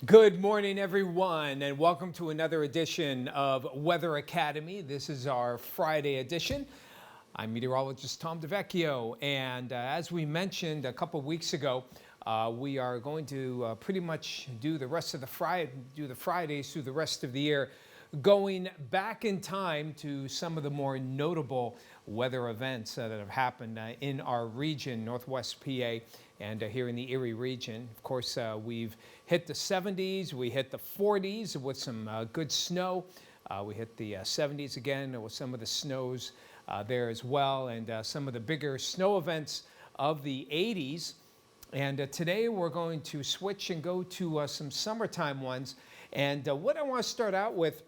Good morning, everyone, and welcome to another edition of Weather Academy. This is our Friday edition. I'm meteorologist Tom DeVecchio, and as we mentioned a couple of weeks ago, we are going to pretty much do the rest of the Fridays through the rest of the year, going back in time to some of the more notable weather events that have happened in our region, Northwest PA, and here in the Erie region. Of course, we've hit the 70s, we hit the 40s with some good snow. We hit the 70s again with some of the snows there as well, and some of the bigger snow events of the 80s. And today we're going to switch and go to some summertime ones. And what I want to start out with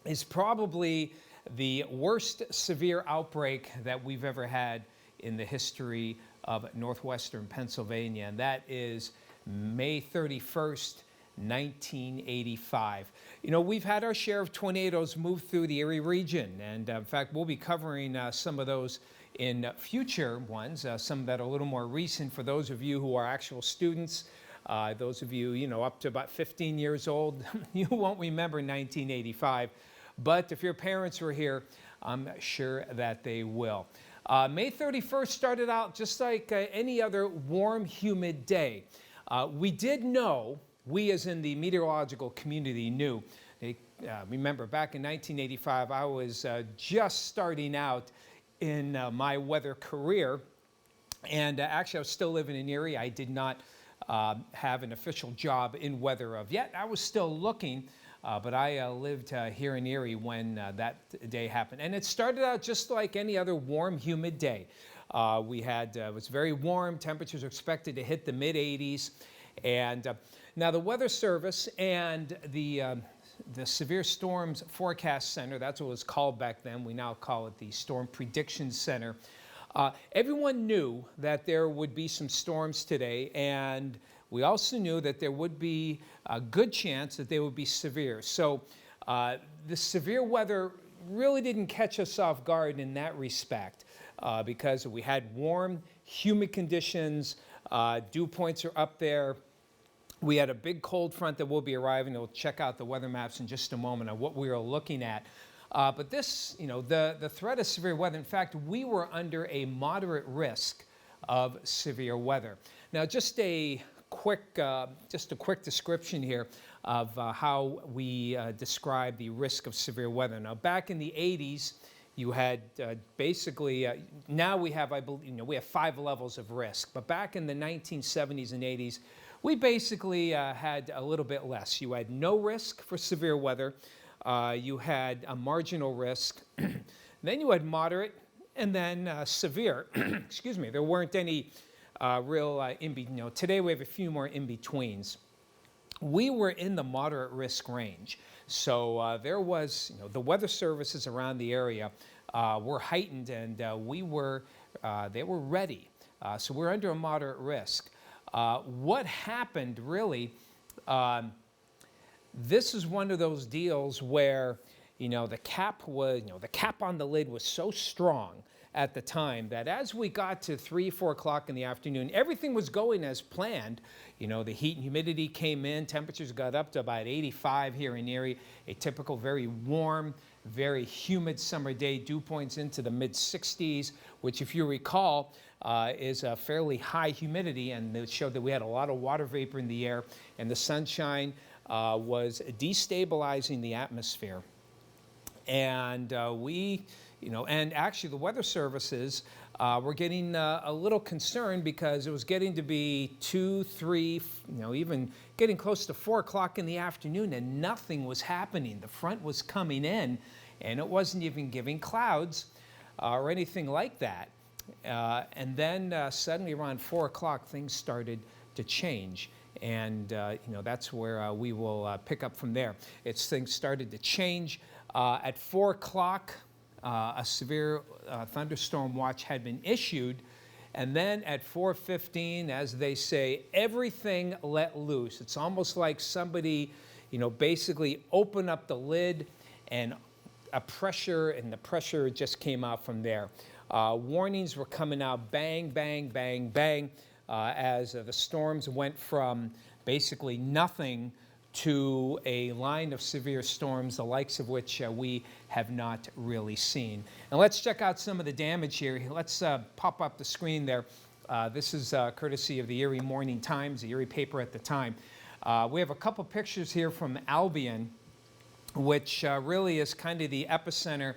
is probably the worst severe outbreak that we've ever had in the history of northwestern Pennsylvania, and that is May 31st, 1985. You know, we've had our share of tornadoes move through the Erie region, and in fact, we'll be covering some of those in future ones, some that are a little more recent for those of you who are actual students. Those of you, up to about 15 years old, you won't remember 1985. But if your parents were here, I'm sure that they will. May 31st started out just like any other warm, humid day. We did know, we as in the meteorological community knew, remember back in 1985, I was just starting out in my weather career. And actually, I was still living in Erie. I did not have an official job in weather of yet. I was still looking. But I lived here in Erie when that day happened. And it started out just like any other warm, humid day. It was very warm. Temperatures were expected to hit the mid-80s. And now the Weather Service and the Severe Storms Forecast Center, that's what it was called back then. We now call it the Storm Prediction Center. Everyone knew that there would be some storms today, and we also knew that there would be a good chance that they would be severe. So the severe weather really didn't catch us off guard in that respect because we had warm, humid conditions. Dew points are up there. We had a big cold front that will be arriving. We'll check out the weather maps in just a moment on what we are looking at. But this, the threat of severe weather, in fact, we were under a moderate risk of severe weather. Now, just a quick description here of how we describe the risk of severe weather. Now, back in the 80s, you had basically, now we have, I believe, we have 5 levels of risk. But back in the 1970s and 80s, we basically had a little bit less. You had no risk for severe weather. You had a marginal risk. Then you had moderate, and then severe. Excuse me. There weren't any today we have a few more in-betweens. We were in the moderate risk range. So there was, the weather services around the area were heightened, and they were ready. So we're under a moderate risk. What happened really, this is one of those deals where, the cap on the lid was so strong at the time that as we got to 3, 4 o'clock in the afternoon, everything was going as planned. The heat and humidity came in, temperatures got up to about 85 here in Erie, a typical very warm, very humid summer day, dew points into the mid-60s, which if you recall is a fairly high humidity, and it showed that we had a lot of water vapor in the air, and the sunshine was destabilizing the atmosphere. And and actually the weather services were getting a little concerned because it was getting to be 2, 3, even getting close to 4 o'clock in the afternoon, and nothing was happening. The front was coming in, and it wasn't even giving clouds or anything like that. And then suddenly around 4 o'clock, things started to change. And, that's where we will pick up from there. Things started to change. At 4 o'clock, a severe thunderstorm watch had been issued. And then at 4:15, as they say, everything let loose. It's almost like somebody, basically opened up the lid and the pressure just came out from there. Warnings were coming out, bang, bang, bang, bang, as the storms went from basically nothing to a line of severe storms, the likes of which we have not really seen. And let's check out some of the damage here. Let's pop up the screen there. This is courtesy of the Erie Morning Times, the Erie paper at the time. We have a couple pictures here from Albion, which really is kind of the epicenter.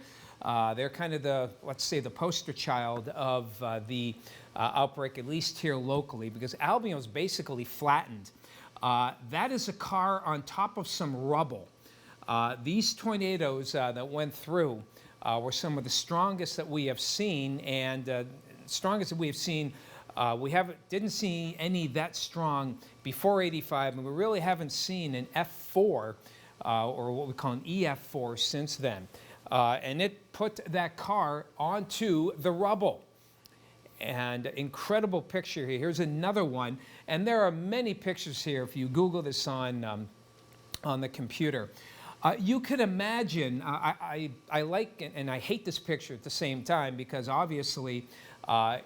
They're kind of the, let's say, the poster child of the outbreak, at least here locally, because Albion was basically flattened. That is a car on top of some rubble. These tornadoes that went through were some of the strongest that we have seen, and strongest that we have seen. We didn't see any that strong before '85, and we really haven't seen an F4 or what we call an EF4 since then. And it put that car onto the rubble. And incredible picture here. Here's another one, and there are many pictures here if you Google this on the computer. You could imagine. I like and I hate this picture at the same time, because obviously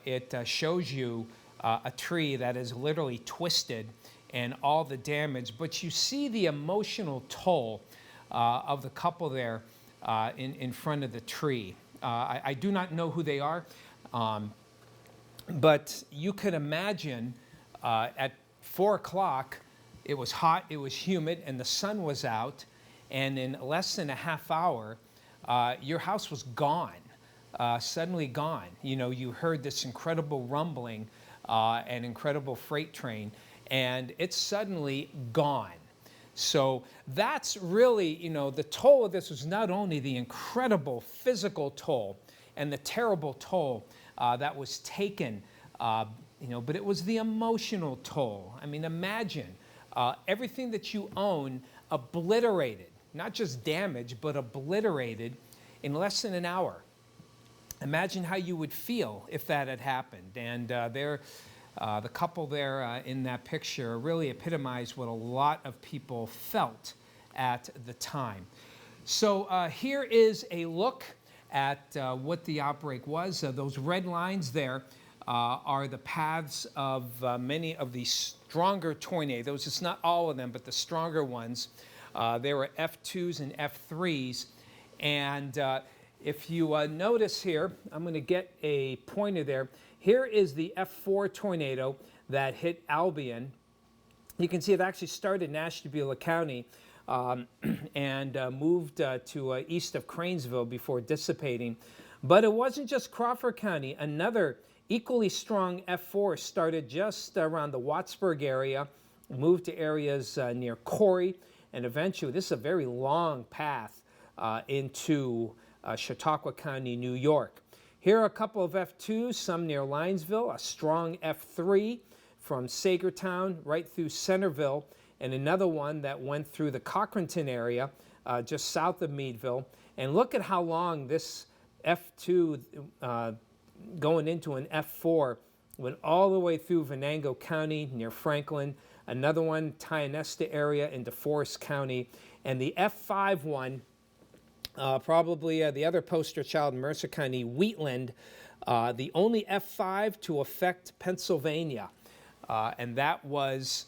it shows you a tree that is literally twisted and all the damage. But you see the emotional toll of the couple there in front of the tree. I do not know who they are. But you could imagine at 4 o'clock, it was hot, it was humid, and the sun was out, and in less than a half hour, your house was gone, suddenly gone. You know, you heard this incredible rumbling, an incredible freight train, and it's suddenly gone. So that's really, you know, the toll of this was not only the incredible physical toll and the terrible toll that was taken, you know, but it was the emotional toll. I mean, imagine everything that you own obliterated, not just damaged, but obliterated in less than an hour. Imagine how you would feel if that had happened. And the couple there in that picture really epitomized what a lot of people felt at the time. So here is a look at what the outbreak was. Those red lines there are the paths of many of the stronger tornadoes. It's not all of them, but the stronger ones. There were F2s and F3s. And if you notice here, I'm going to get a pointer there. Here is the F4 tornado that hit Albion. You can see it actually started in Ashtabula County and moved to east of Cranesville before dissipating. But it wasn't just Crawford County. Another equally strong F4 started just around the Wattsburg area, moved to areas near Corey, and eventually, this is a very long path into Chautauqua County, New York. Here are a couple of F2s, some near Linesville, a strong F3 from Sagertown right through Centerville, and another one that went through the Cochranton area just south of Meadville. And look at how long this F2 going into an F4 went all the way through Venango County near Franklin, another one Tionesta area into Forest County, and the F5 one, probably the other poster child in Mercer County, Wheatland, the only F5 to affect Pennsylvania. And that was,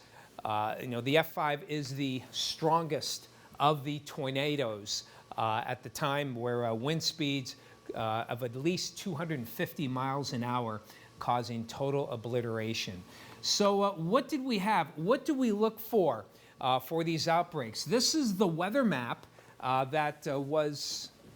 you know, the F5 is the strongest of the tornadoes at the time, where wind speeds of at least 250 miles an hour, causing total obliteration. So what did we have? What do we look for these outbreaks? This is the weather map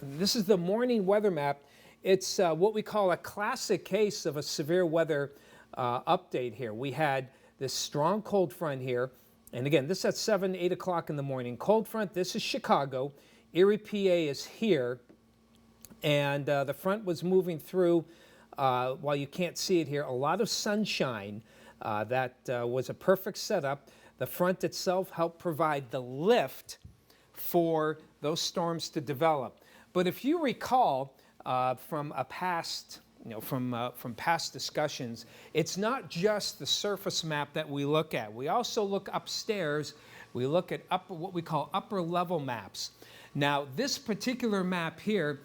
this is the morning weather map. It's what we call a classic case of a severe weather update here. We had this strong cold front here, and again, this is at 7, 8 o'clock in the morning. Cold front, this is Chicago. Erie, PA is here, and the front was moving through, while you can't see it here, a lot of sunshine. That was a perfect setup. The front itself helped provide the lift for those storms to develop. But if you recall from a past, from past discussions, it's not just the surface map that we look at. We also look upstairs. We look at what we call upper level maps. Now, this particular map here,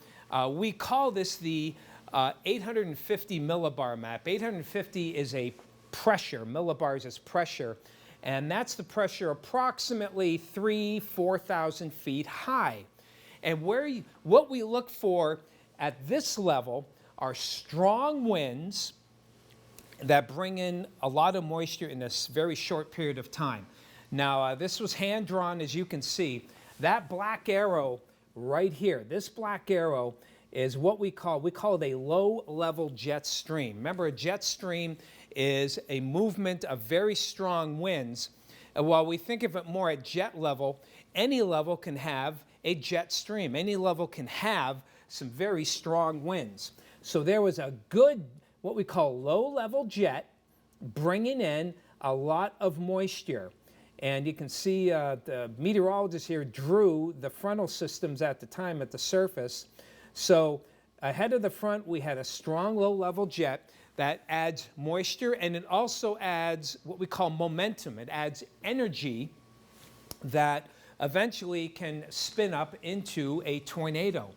we call this the 850 millibar map. 850 is a pressure, millibars is pressure, and that's the pressure approximately 4,000 feet high. And what we look for at this level are strong winds that bring in a lot of moisture in this very short period of time. Now, this was hand-drawn, as you can see. That black arrow right here, this black arrow is what we call it a low-level jet stream. Remember, a jet stream is a movement of very strong winds. And while we think of it more at jet level, any level can have a jet stream. Any level can have some very strong winds. So there was a good, what we call low-level jet, bringing in a lot of moisture. And you can see the meteorologist here drew the frontal systems at the time at the surface. So ahead of the front, we had a strong low-level jet that adds moisture, and it also adds what we call momentum. It adds energy that eventually can spin up into a tornado.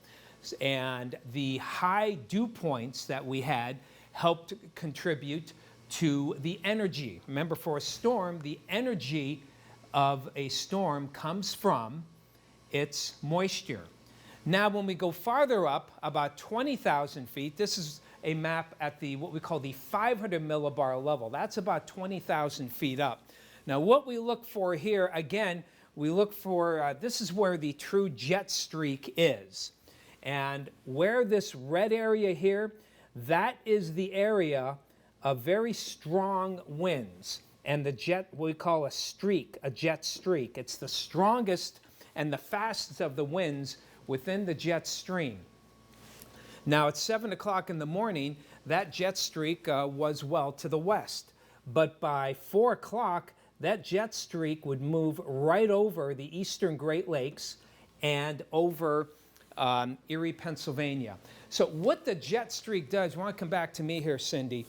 And the high dew points that we had helped contribute to the energy. Remember, for a storm, the energy of a storm comes from its moisture. Now, when we go farther up, about 20,000 feet, this is a map at what we call the 500 millibar level. That's about 20,000 feet up. Now, what we look for here, again, we look for, this is where the true jet streak is. And where this red area here, that is the area of very strong winds. And the jet, we call a streak, a jet streak. It's the strongest and the fastest of the winds within the jet stream. Now, at 7 o'clock in the morning, that jet streak was well to the west. But by 4 o'clock, that jet streak would move right over the eastern Great Lakes and over Erie, Pennsylvania. So what the jet streak does, you want to come back to me here, Cindy.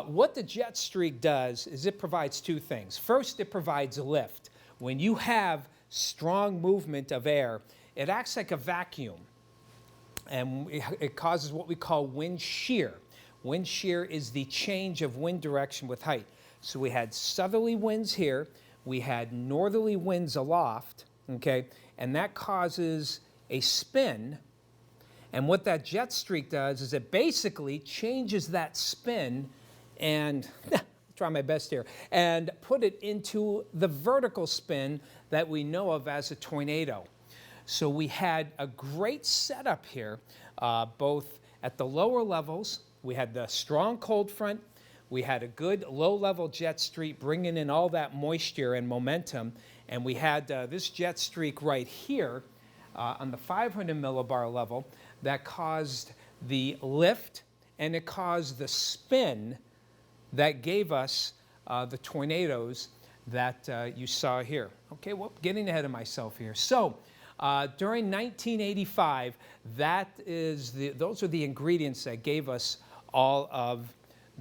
What the jet streak does is it provides two things. First, it provides lift. When you have strong movement of air, it acts like a vacuum, and it causes what we call wind shear. Wind shear is the change of wind direction with height. So we had southerly winds here, we had northerly winds aloft, okay, and that causes a spin. And what that jet streak does is it basically changes that spin and try my best here, and put it into the vertical spin that we know of as a tornado. So we had a great setup here, both at the lower levels. We had the strong cold front. We had a good low-level jet streak bringing in all that moisture and momentum. And we had this jet streak right here on the 500 millibar level that caused the lift, and it caused the spin that gave us the tornadoes that you saw here. Okay, well, getting ahead of myself here. So during 1985, those are the ingredients that gave us all of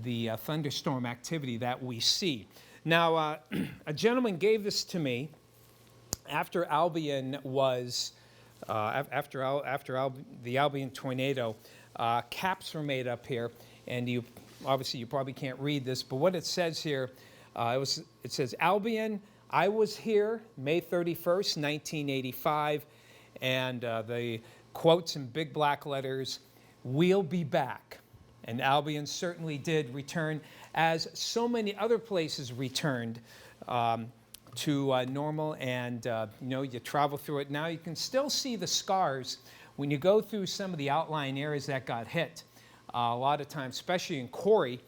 the thunderstorm activity that we see. Now, a gentleman gave this to me after Albion was, the Albion tornado. Caps were made up here, and obviously you probably can't read this, but what it says here, it says, Albion, I was here May 31st, 1985, and the quotes in big black letters, we'll be back. And Albion certainly did return, as so many other places returned to normal. And you travel through it now, you can still see the scars when you go through some of the outlying areas that got hit. A lot of times, especially in Corey,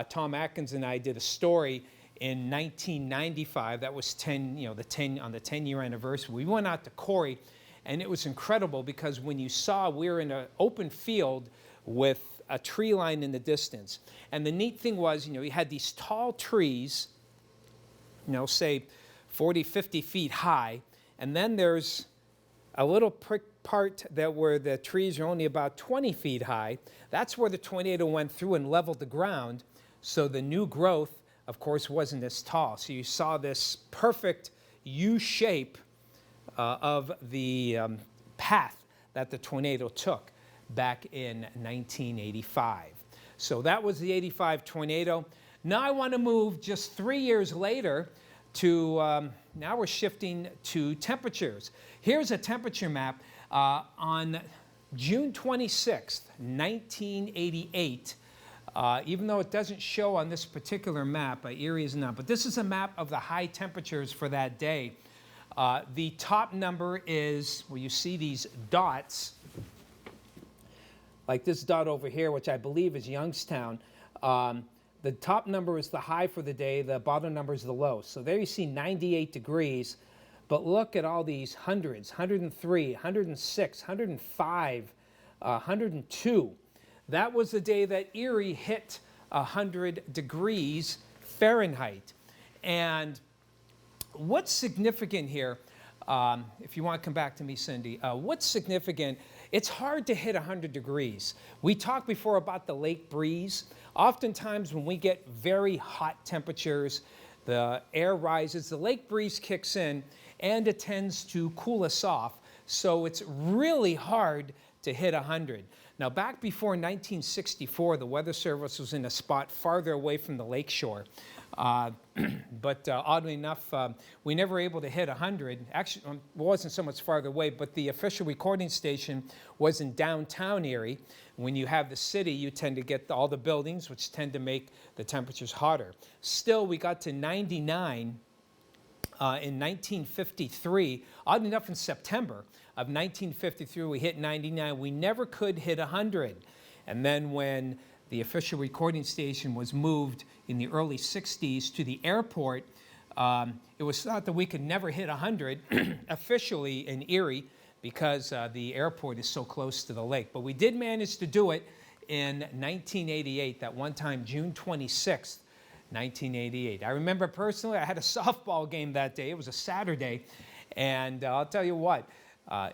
Tom Atkins and I did a story in 1995. That was on the 10-year anniversary. We went out to Corey, and it was incredible because when you saw, we were in an open field with a tree line in the distance. And the neat thing was, you had these tall trees, say 40, 50 feet high, and then there's a little part where the trees are only about 20 feet high. That's where the tornado went through and leveled the ground. So the new growth, of course, wasn't as tall. So you saw this perfect U shape of the path that the tornado took back in 1985. So that was the 85 tornado. Now I want to move just 3 years later now we're shifting to temperatures. Here's a temperature map on June 26th, 1988. Even though it doesn't show on this particular map, Erie is not, but this is a map of the high temperatures for that day. The top number is, well, you see these dots, like this dot over here, which I believe is Youngstown. The top number is the high for the day, the bottom number is the low. So there you see 98 degrees, but look at all these hundreds, 103, 106, 105, 102. That was the day that Erie hit 100 degrees Fahrenheit. And what's significant here, if you want to come back to me, Cindy, what's significant, it's hard to hit 100 degrees. We talked before about the lake breeze. Oftentimes when we get very hot temperatures, the air rises, the lake breeze kicks in, and it tends to cool us off. So it's really hard to hit 100. Now, back before 1964, the Weather Service was in a spot farther away from the lakeshore. But oddly enough, we never were able to hit 100. Actually, it wasn't so much farther away, but the official recording station was in downtown Erie. When you have the city, you tend to get all the buildings, which tend to make the temperatures hotter. Still, we got to 99 in 1953. Oddly enough, in September of 1953, we hit 99. We never could hit 100. And then when the official recording station was moved in the early 60s to the airport, it was thought that we could never hit 100 officially in Erie because the airport is so close to the lake. But we did manage to do it in 1988, that one time, June 26th, 1988. I remember personally, I had a softball game that day. It was a Saturday, and I'll tell you what,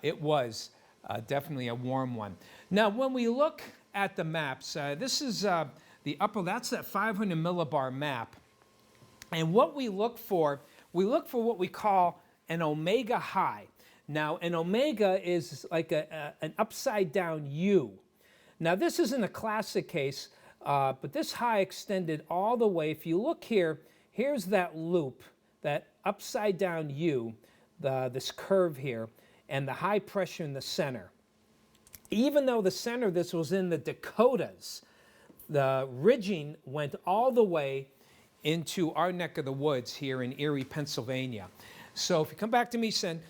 it was definitely a warm one. Now, when we look at the maps, this is the upper, that's that 500 millibar map. And what we look for what we call an omega high. Now, an omega is like an upside down U. Now, this isn't a classic case, but this high extended all the way. If you look here, here's that loop, that upside down U, this curve here, and the high pressure in the center. Even though the center of this was in the Dakotas, the ridging went all the way into our neck of the woods here in Erie, Pennsylvania. So if you come back to me, Sen,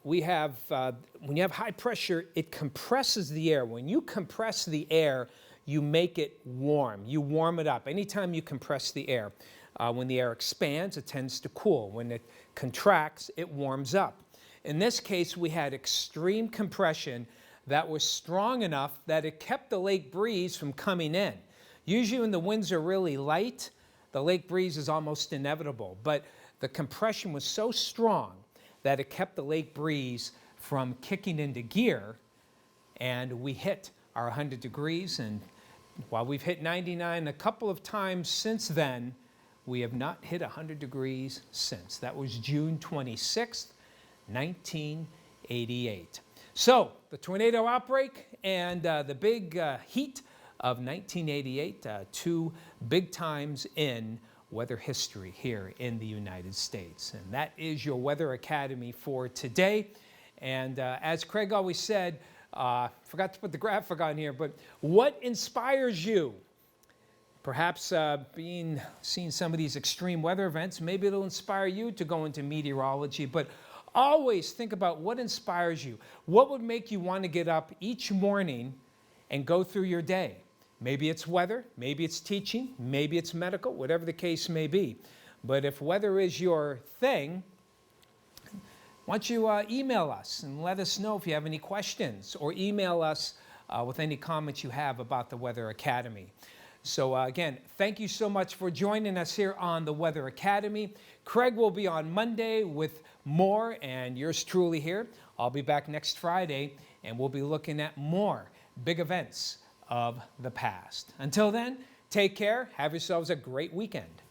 we have, when you have high pressure, it compresses the air. When you compress the air, you make it warm. You warm it up. Anytime you compress the air, when the air expands, it tends to cool. When it contracts, it warms up. In this case, we had extreme compression that was strong enough that it kept the lake breeze from coming in. Usually when the winds are really light, the lake breeze is almost inevitable. But the compression was so strong that it kept the lake breeze from kicking into gear, and we hit our 100 degrees. And while we've hit 99 a couple of times since then, we have not hit 100 degrees since. That was June 26th, 1988. So the tornado outbreak and the big heat of 1988, two big times in weather history here in the United States. And that is your Weather Academy for today. And as Craig always said, forgot to put the graphic on here, but what inspires you? Perhaps seeing some of these extreme weather events, maybe it'll inspire you to go into meteorology, but always think about what inspires you. What would make you want to get up each morning and go through your day? Maybe it's weather, maybe it's teaching, maybe it's medical, whatever the case may be. But if weather is your thing, why don't you email us and let us know if you have any questions, or email us with any comments you have about the Weather Academy. So again, thank you so much for joining us here on the Weather Academy. Craig will be on Monday with more, and yours truly here. I'll be back next Friday, and we'll be looking at more big events of the past. Until then, take care. Have yourselves a great weekend.